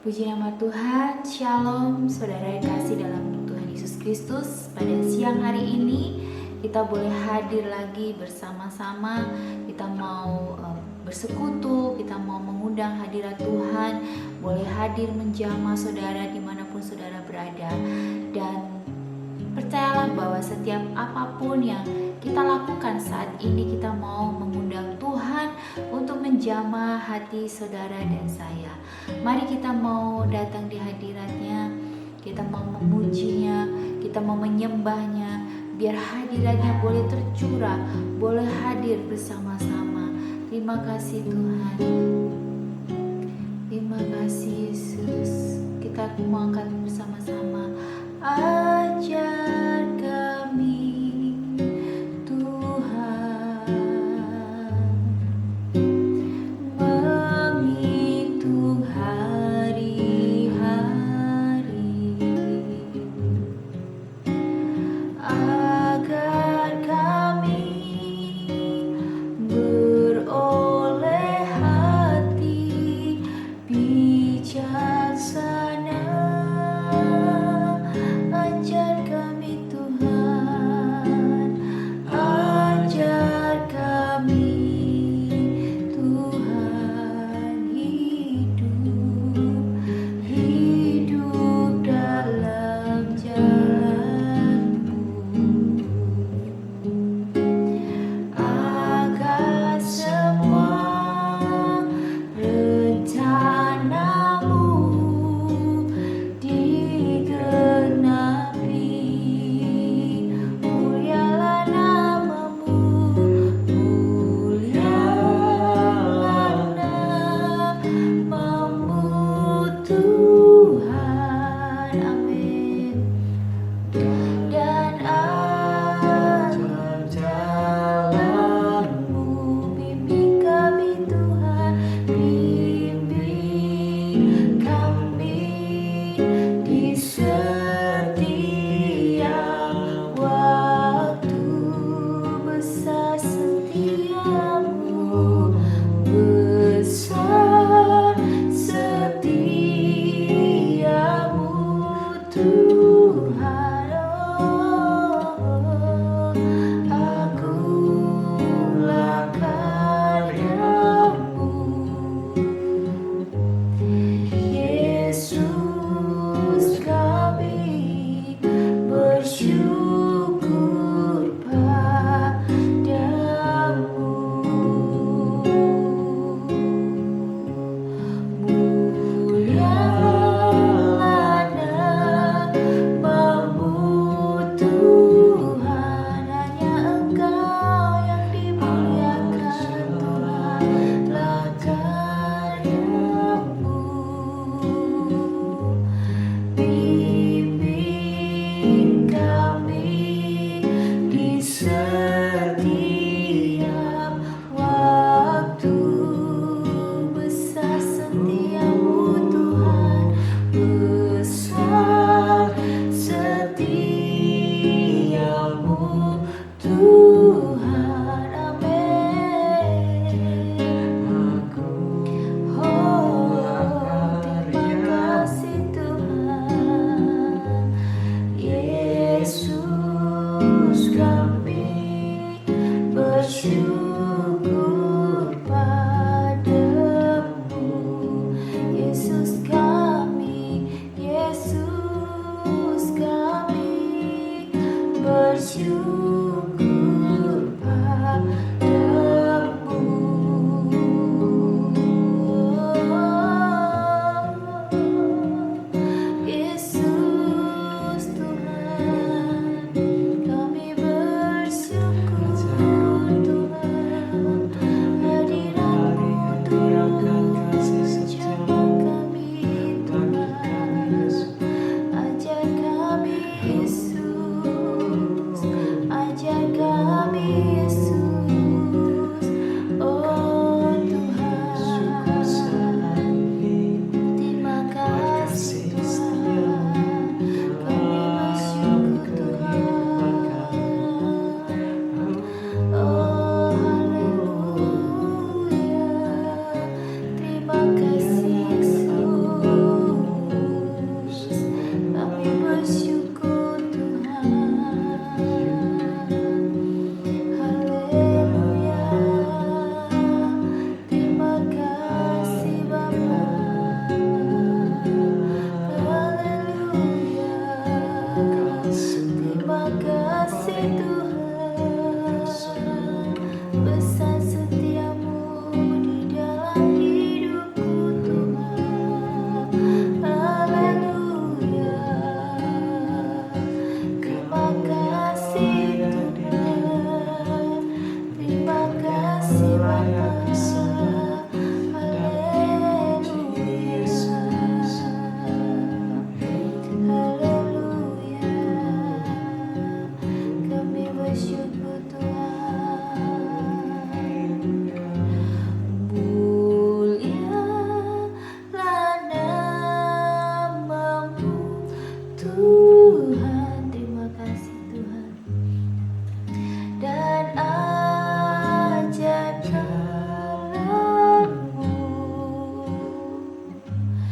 Puji nama Tuhan, Shalom saudara yang kasih dalam Tuhan Yesus Kristus. Pada siang hari ini kita boleh hadir lagi bersama-sama. Kita mau bersekutu, kita mau mengundang hadirat Tuhan. Boleh hadir menjamah saudara dimanapun saudara berada. Dan percayalah bahwa setiap apapun yang kita lakukan saat ini, kita mau mengundang Tuhan untuk menjamah hati saudara dan saya. Mari kita mau datang di hadiratnya, kita mau memujinya, kita mau menyembahnya, biar hadiratnya boleh tercurah, boleh hadir bersama-sama. Terima kasih Tuhan, terima kasih Yesus. Kita mau angkat bersama-sama. Ajar kami Tuhan menghitung hari-hari, agar kami beroleh hati bijaksana.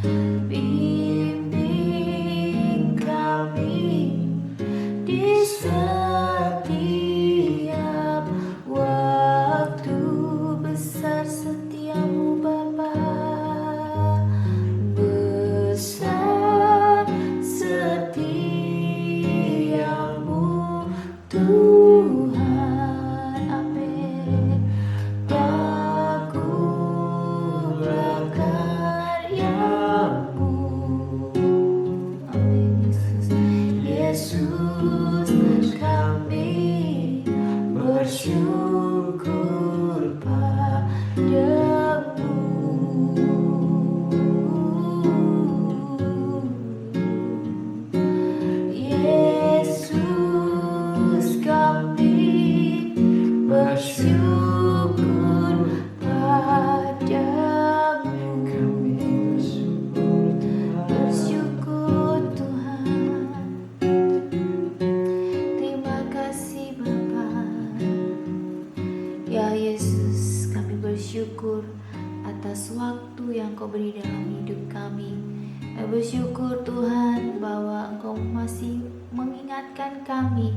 Bimbing kami di setiap waktu, besar setiamu Bapa, besar setiamu Tuhan. Amin. Baguslah karyamu. Amin. Yesus, kami bersyukur padamu. Yesus, kami bersyukur padamu. Bersyukur Tuhan. Terima kasih Bapa. Ya Yesus, kami bersyukur atas waktu yang Kau beri dalam hidup kami. Kami bersyukur Tuhan bahwa Engkau masih mengingatkan kami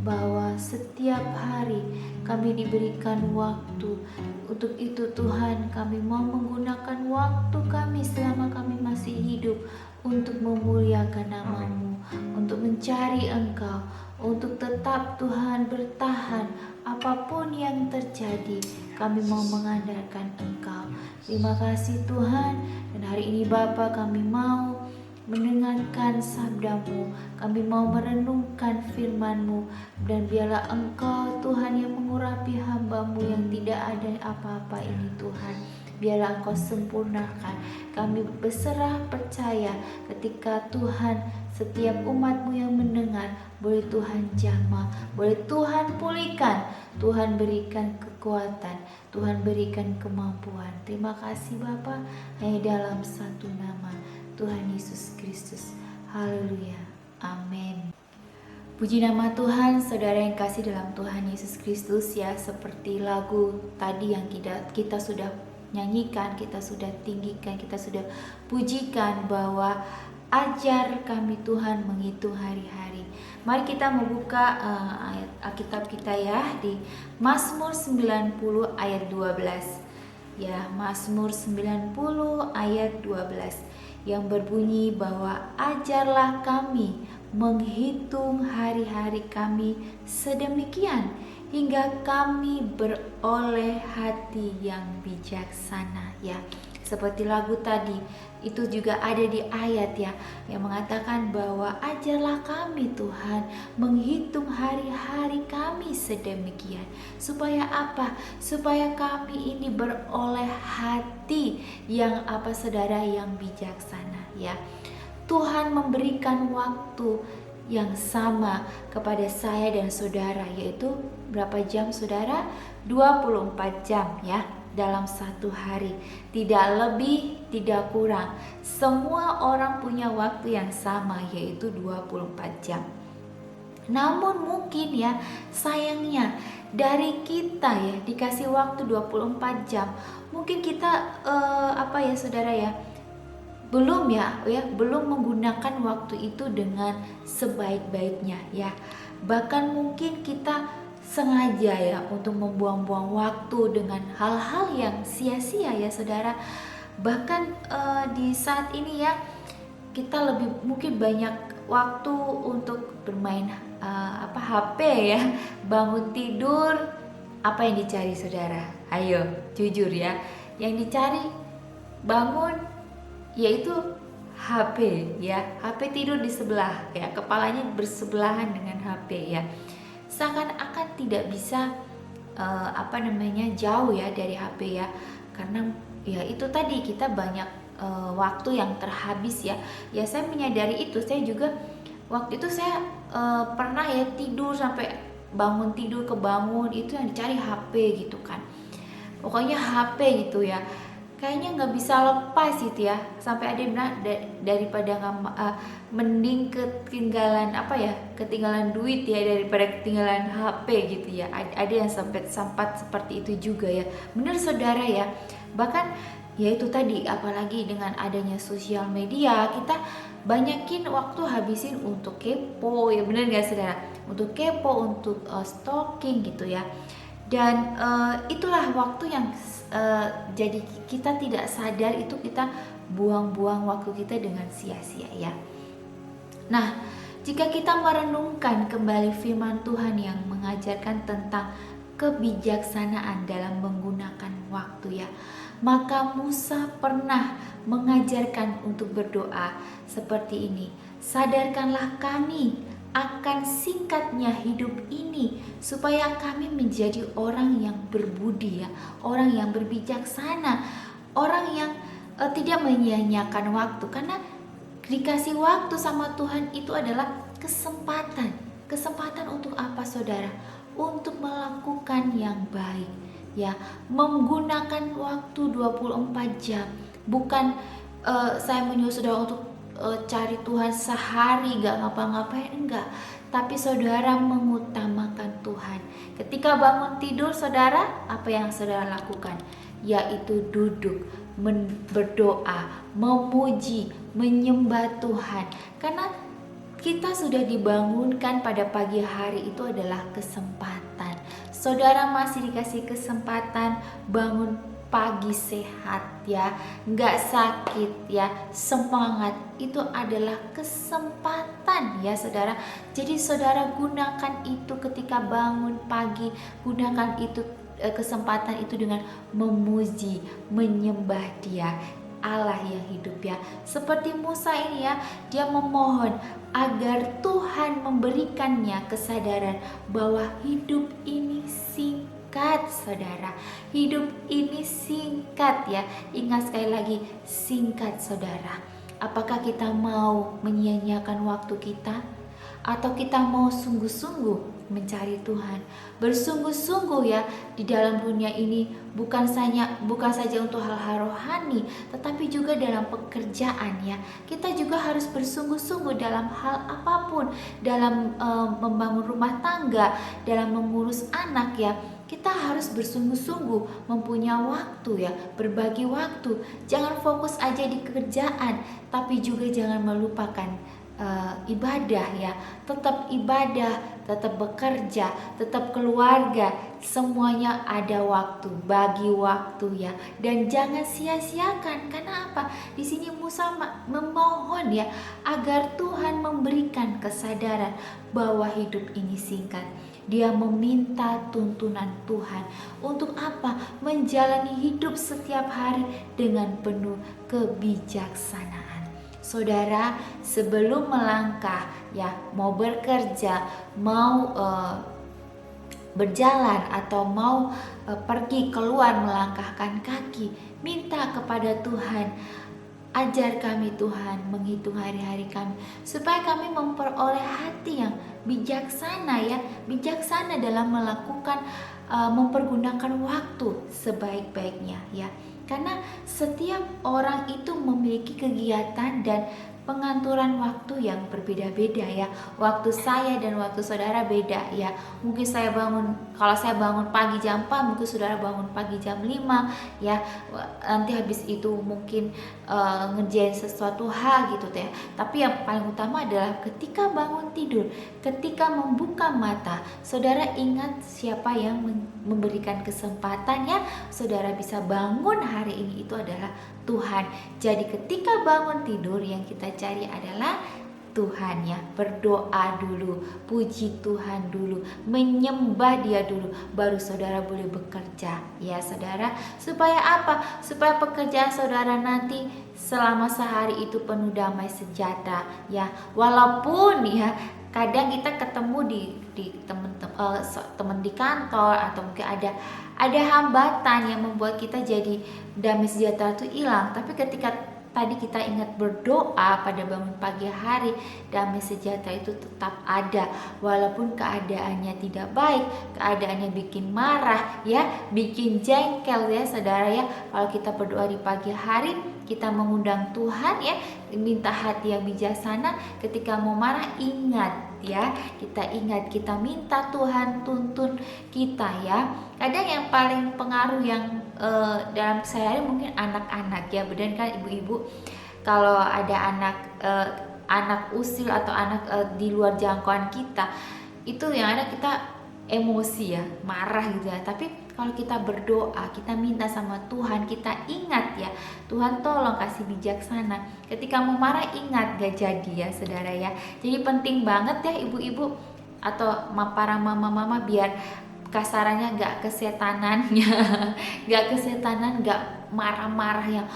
bahwa setiap hari kami diberikan waktu. Untuk itu Tuhan, kami mau menggunakan waktu kami selama kami masih hidup untuk memuliakan nama-Mu, untuk mencari Engkau, untuk tetap Tuhan bertahan apapun yang terjadi. Kami mau mengandalkan Engkau. Terima kasih Tuhan. Dan hari ini Bapa, kami mau mendengarkan sabda-Mu, kami mau merenungkan firman-Mu, dan biarlah Engkau Tuhan yang mengurapi hamba-Mu yang tidak ada apa-apa ini Tuhan. Biarlah Engkau sempurnakan. Kami berserah percaya ketika Tuhan setiap umat-Mu yang mendengar, boleh Tuhan jamah, boleh Tuhan pulihkan, Tuhan berikan kekuatan, Tuhan berikan kemampuan. Terima kasih Bapa, hanya dalam satu nama, Tuhan Yesus Kristus. Haleluya. Amin. Puji nama Tuhan, saudara yang kasih dalam Tuhan Yesus Kristus ya. Seperti lagu tadi yang kita sudah nyanyikan, kita sudah tinggikan, kita sudah pujikan bahwa ajar kami Tuhan menghitung hari-hari. Mari kita membuka ayat Alkitab kita ya di Mazmur 90 ayat 12. Ya, Mazmur 90 ayat 12 yang berbunyi bahwa ajarlah kami menghitung hari-hari kami sedemikian hingga kami beroleh hati yang bijaksana ya. Seperti lagu tadi itu juga ada di ayat ya, yang mengatakan bahwa ajarlah kami Tuhan menghitung hari-hari kami sedemikian. Supaya apa? Supaya kami ini beroleh hati yang apa saudara, yang bijaksana ya. Tuhan memberikan waktu yang sama kepada saya dan saudara, yaitu berapa jam saudara? 24 jam ya, dalam satu hari. Tidak lebih, tidak kurang. Semua orang punya waktu yang sama, yaitu 24 jam. Namun mungkin ya, sayangnya dari kita ya dikasih waktu 24 jam, mungkin kita saudara ya, belum menggunakan waktu itu dengan sebaik-baiknya ya. Bahkan mungkin kita sengaja ya untuk membuang-buang waktu dengan hal-hal yang sia-sia ya saudara. Bahkan di saat ini ya, kita lebih mungkin banyak waktu untuk bermain HP ya. Bangun tidur, apa yang dicari saudara? Ayo jujur ya, yang dicari bangun yaitu HP ya. HP tidur di sebelah ya, kepalanya bersebelahan dengan HP ya. Seakan-akan tidak bisa jauh ya dari HP ya, karena ya itu tadi kita banyak waktu yang terhabis ya. Ya saya menyadari itu, saya juga waktu itu saya pernah ya tidur sampai bangun tidur kebangun itu yang dicari HP gitu kan. Pokoknya HP gitu ya. Kayaknya nggak bisa lepas gitu ya, sampai ada yang bilang daripada mending ketinggalan duit ya daripada ketinggalan HP gitu ya. Ada yang sempat seperti itu juga ya. Benar saudara ya. Bahkan Yaitu tadi, apalagi dengan adanya sosial media, kita banyakin waktu habisin untuk kepo, ya bener gak saudara? Untuk kepo, untuk stalking gitu ya. Dan itulah waktu yang jadi kita tidak sadar itu kita buang-buang waktu kita dengan sia-sia ya. Nah, jika kita merenungkan kembali firman Tuhan yang mengajarkan tentang kebijaksanaan dalam menggunakan waktu ya, maka Musa pernah mengajarkan untuk berdoa seperti ini. Sadarkanlah kami akan singkatnya hidup ini, supaya kami menjadi orang yang berbudi ya, orang yang berbijaksana, orang yang tidak menyia-nyiakan waktu. Karena dikasih waktu sama Tuhan itu adalah kesempatan. Kesempatan untuk apa saudara? Untuk melakukan yang baik ya, menggunakan waktu 24 jam. Bukan saya menyuruh saudara untuk cari Tuhan sehari gak ngapa-ngapain, enggak. Tapi saudara mengutamakan Tuhan. Ketika bangun tidur saudara, apa yang saudara lakukan? Yaitu duduk, berdoa, memuji, menyembah Tuhan. Karena kita sudah dibangunkan pada pagi hari, itu adalah kesempatan. Saudara masih dikasih kesempatan bangun pagi sehat ya, nggak sakit ya, semangat, itu adalah kesempatan ya saudara. Jadi saudara gunakan itu ketika bangun pagi, gunakan itu kesempatan itu dengan memuji, menyembah Dia, Allah yang hidup ya. Seperti Musa ini ya, dia memohon agar Tuhan memberikannya kesadaran bahwa hidup ini singkat saudara. Hidup ini singkat ya. Ingat sekali lagi, singkat saudara. Apakah kita mau menyia-nyiakan waktu kita? Atau kita mau sungguh-sungguh mencari Tuhan, bersungguh-sungguh ya di dalam dunia ini, bukan saja untuk hal-hal rohani, tetapi juga dalam pekerjaan ya. Kita juga harus bersungguh-sungguh dalam hal apapun, dalam membangun rumah tangga, dalam mengurus anak ya. Kita harus bersungguh-sungguh mempunyai waktu ya, berbagi waktu. Jangan fokus aja di kerjaan, tapi juga jangan melupakan ibadah ya. Tetap ibadah, tetap bekerja, tetap keluarga, semuanya ada waktu, bagi waktu ya. Dan jangan sia-siakan. Karena apa? Di sini Musa memohon ya agar Tuhan memberikan kesadaran bahwa hidup ini singkat. Dia meminta tuntunan Tuhan untuk apa? Menjalani hidup setiap hari dengan penuh kebijaksanaan. Saudara, sebelum melangkah ya, mau bekerja, mau berjalan atau mau pergi keluar melangkahkan kaki, minta kepada Tuhan, ajar kami Tuhan menghitung hari-hari kami, supaya kami memperoleh hati yang bijaksana ya, bijaksana dalam melakukan mempergunakan waktu sebaik-baiknya ya. Karena setiap orang itu memiliki kegiatan dan pengaturan waktu yang berbeda-beda ya. Waktu saya dan waktu saudara beda ya. Mungkin kalau saya bangun pagi jam 4, mungkin saudara bangun pagi jam 5 ya. Nanti habis itu mungkin ngerjain sesuatu hal gitu ya. Tapi yang paling utama adalah ketika bangun tidur, ketika membuka mata, saudara ingat siapa yang memberikan kesempatan ya, saudara bisa bangun hari ini, itu adalah Tuhan. Jadi ketika bangun tidur yang kita cari adalah Tuhan ya. Berdoa dulu, puji Tuhan dulu, menyembah Dia dulu, baru saudara boleh bekerja ya saudara. Supaya apa? Supaya pekerjaan saudara nanti selama sehari itu penuh damai sejahtera ya. Walaupun ya kadang kita ketemu di teman di kantor, atau mungkin ada hambatan yang membuat kita jadi damai sejahtera itu hilang. Tapi ketika tadi kita ingat berdoa pada bangun pagi hari, damai sejahtera itu tetap ada. Walaupun keadaannya tidak baik, keadaannya bikin marah ya, bikin jengkel ya saudara ya. Kalau kita berdoa di pagi hari, kita mengundang Tuhan ya, minta hati yang bijaksana. Ketika mau marah, ingat ya, kita minta Tuhan tuntun kita ya. Kadang yang paling pengaruh yang dalam sehari mungkin anak-anak ya, benar kan ibu-ibu, kalau ada anak usil atau anak di luar jangkauan kita, itu yang ada kita emosi ya, marah gitu ya. Tapi kalau kita berdoa, kita minta sama Tuhan, kita ingat ya, Tuhan tolong kasih bijaksana. Ketika mau marah ingat, gak jadi ya saudara ya. Jadi penting banget ya ibu-ibu atau para mama-mama, biar kasarannya gak kesetanan ya, gak marah-marah yang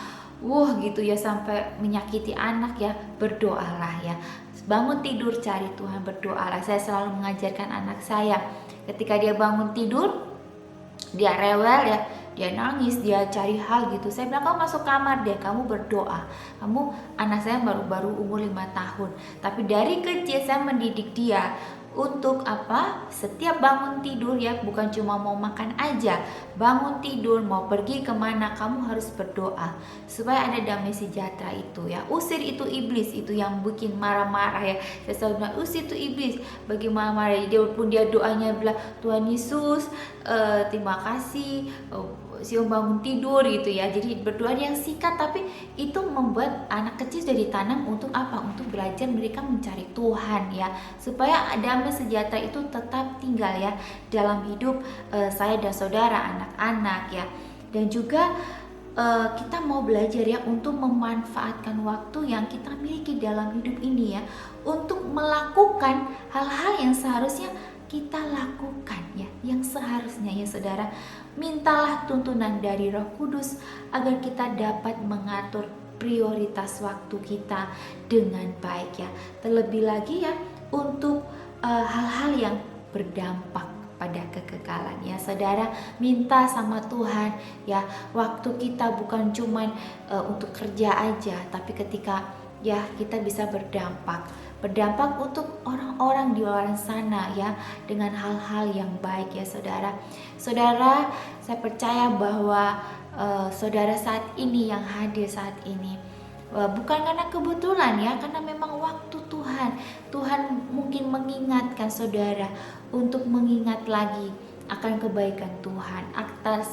gitu ya sampai menyakiti anak ya. Berdoalah ya, bangun tidur cari Tuhan, berdoalah. Saya selalu mengajarkan anak saya, ketika dia bangun tidur, dia rewel ya, dia nangis, dia cari hal gitu, saya bilang kamu masuk kamar deh, kamu berdoa. Anak saya baru umur 5 tahun, tapi dari kecil saya mendidik dia untuk apa? Setiap bangun tidur ya, bukan cuma mau makan aja, bangun tidur mau pergi kemana kamu harus berdoa supaya ada damai sejahtera itu ya. Usir itu iblis, itu yang bikin marah-marah ya. Saya selalu bilang usir itu iblis, bagi marah-marah. Dia pun dia doanya bilang Tuhan Yesus terima kasih siung bangun tidur gitu ya. Jadi berdoa yang singkat, tapi itu membuat anak kecil jadi tanam untuk apa? Untuk belajar mereka mencari Tuhan ya, supaya damai sejahtera itu tetap tinggal ya dalam hidup saya dan saudara, anak-anak ya. Dan juga kita mau belajar ya untuk memanfaatkan waktu yang kita miliki dalam hidup ini ya, untuk melakukan hal-hal yang seharusnya kita lakukan ya, yang seharusnya ya saudara. Mintalah tuntunan dari Roh Kudus agar kita dapat mengatur prioritas waktu kita dengan baik ya. Terlebih lagi ya untuk hal-hal yang berdampak pada kekekalan ya saudara. Minta sama Tuhan ya, waktu kita bukan cuman untuk kerja aja, tapi ketika ya kita bisa berdampak untuk orang-orang di luar sana ya, dengan hal-hal yang baik ya saudara. Saudara, saya percaya bahwa saudara saat ini yang hadir saat ini bukan karena kebetulan ya, karena memang waktu Tuhan mungkin mengingatkan saudara untuk mengingat lagi akan kebaikan Tuhan,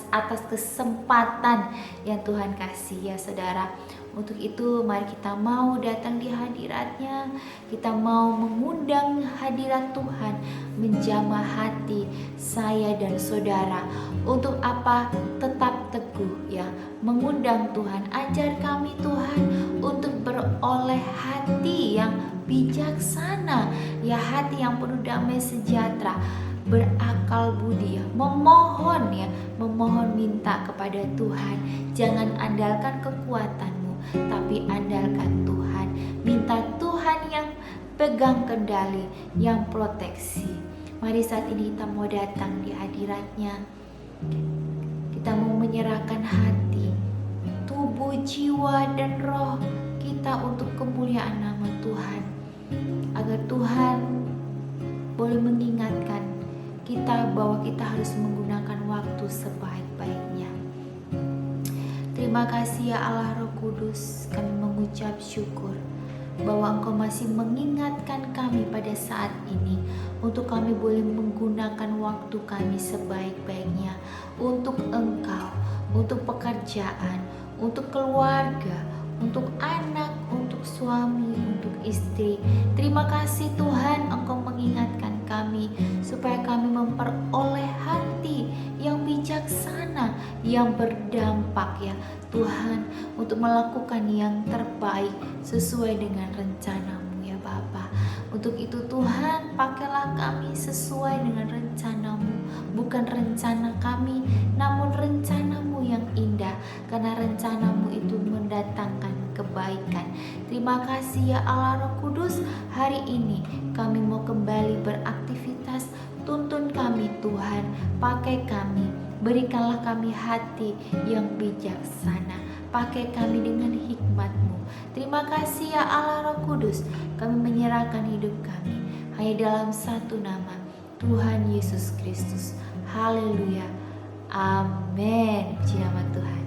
atas kesempatan yang Tuhan kasih ya saudara. Untuk itu mari kita mau datang di hadiratnya, kita mau mengundang hadirat Tuhan menjamah hati saya dan saudara. Untuk apa? Tetap teguh ya, mengundang Tuhan, ajar kami Tuhan untuk beroleh hati yang bijaksana ya, hati yang penuh damai sejahtera, berakal budi ya, memohon minta kepada Tuhan. Jangan andalkan kekuatanmu, tapi andalkan Tuhan. Minta Tuhan yang pegang kendali, yang proteksi. Mari saat ini kita mau datang di hadiratnya. Kita mau menyerahkan hati, tubuh, jiwa, dan roh kita untuk kemuliaan nama Tuhan, agar Tuhan boleh mengingatkan kita bahwa kita harus menggunakan waktu sebaik-baiknya. Terima kasih ya Allah Roh Kudus, kami mengucap syukur bahwa Engkau masih mengingatkan kami pada saat ini untuk kami boleh menggunakan waktu kami sebaik-baiknya untuk Engkau, untuk pekerjaan, untuk keluarga, untuk anak, untuk suami, untuk istri. Terima kasih Tuhan, Engkau mengingatkan kami supaya kami memperoleh hati yang bijaksana, yang berdampak ya Tuhan, untuk melakukan yang terbaik sesuai dengan rencana-Mu ya Bapa. Untuk itu Tuhan, pakailah kami sesuai dengan rencana-Mu, bukan rencana kami, namun rencana-Mu yang indah, karena rencana-Mu itu mendatangkan kebaikan. Terima kasih ya Allah Roh Kudus, hari ini kami mau kembali beraktivitas. Tuntun kami Tuhan, pakai kami, berikanlah kami hati yang bijaksana, pakai kami dengan hikmat-Mu. Terima kasih ya Allah Roh Kudus, kami menyerahkan hidup kami hanya dalam satu nama, Tuhan Yesus Kristus. Haleluya, amin. Puji nama Tuhan.